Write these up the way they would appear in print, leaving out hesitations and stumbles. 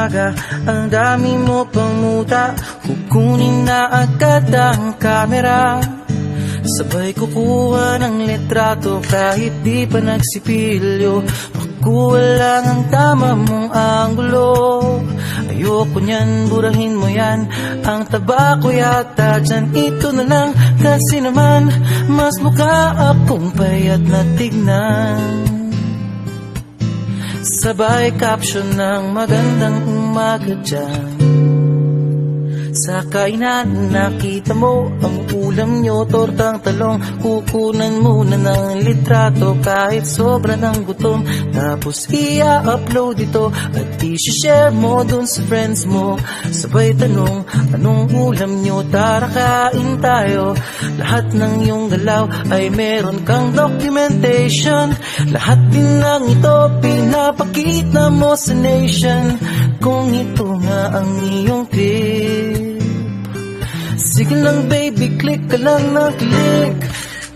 umaga, ang dami mo pang muta. Kukunin na agad ang kamera, sabay kukuha ng litrato kahit di pa nagsipilyo. Makuha lang ang tama mong anggulo. Ayoko niyan, burahin mo yan. Ang taba ko yata dyan, ito na lang. Kasi naman, mas mukha akong payat na tignan. Sabay caption ng magandang umaga dyan. Sa kainan nakita mo ang ulam nyo, tortang talong. Kukunan muna ng litrato kahit sobra ng gutom. Tapos i-upload ito at i-share mo dun sa friends mo. Sabay tanong, anong ulam nyo? Tara kain tayo. Lahat ng iyong galaw ay meron kang documentation. Lahat din ng ito pinapakita mo sa nation. Kung ito nga ang iyong clip, sige lang baby, click ka lang na click.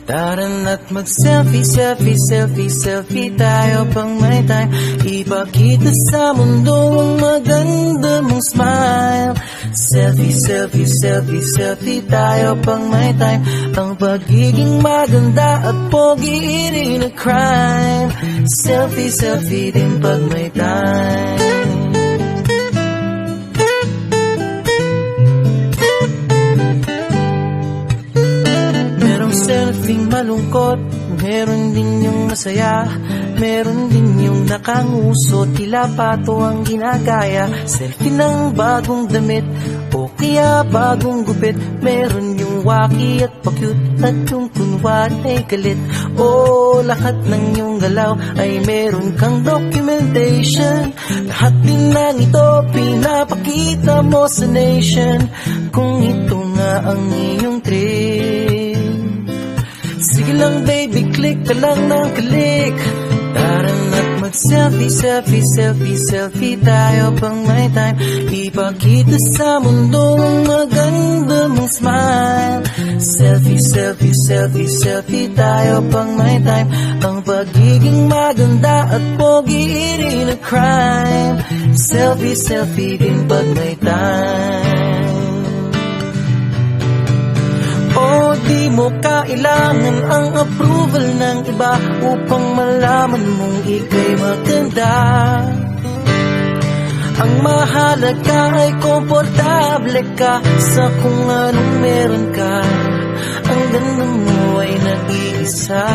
Tara na't mag-selfie, selfie, selfie, selfie tayo pang may time. Ipakita sa mundo ang maganda mong smile. Selfie, selfie, selfie, selfie tayo pang may time. Ang pagiging maganda at pogi rin a crime. Selfie, selfie din pag may time. Selfie malungkot, meron din yung masaya. Meron din yung nakangusot, tila pato ang ginagaya. Selfie ng bagong damit o kaya bagong gupit. Meron yung waki at pa-cute at yung kunwari ay galit. O lahat ng yung galaw ay meron kang documentation. Lahat din ng ito pinapakita mo sa nation. Kung ito nga ang iyong trip, sige lang baby, click ka lang ng click. Tara na't mag-selfie, selfie, selfie, selfie tayo pang may time. Ipakita sa mundo ang maganda mong smile. Selfie, selfie, selfie, selfie tayo pang may time. Ang pagiging maganda at pogi rin a crime. Selfie, selfie din pag may time. O di mo kailangan ang approval ng iba upang malaman mong ika'y maganda. Ang mahalaga ay komportable ka sa kung anong meron ka. Ang ganda mo ay nag-iisa.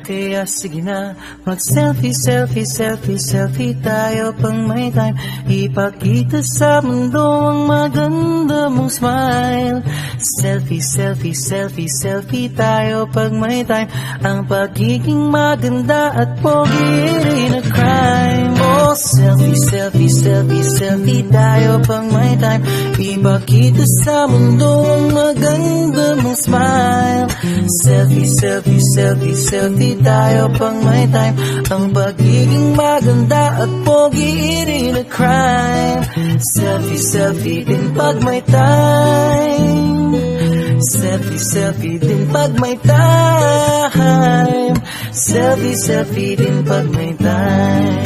Kaya sige na, mag-selfie, selfie, selfie, selfie tayo pang may time. Ipakita sa mundo ang maganda mong smile. Selfie, selfie, selfie, selfie tayo pag may time. Ang pagiging maganda at pogi rin a crime. Oh, selfie, selfie, selfie, selfie tayo pang may time. Ipakita sa mundo ang maganda mong smile. Selfie, selfie, selfie, selfie tayo pang may time. Ang pagiging maganda at pogi rin a crime. Selfie, selfie din pag may time. Selfie, selfie din pag may time. Selfie, selfie din pag may time.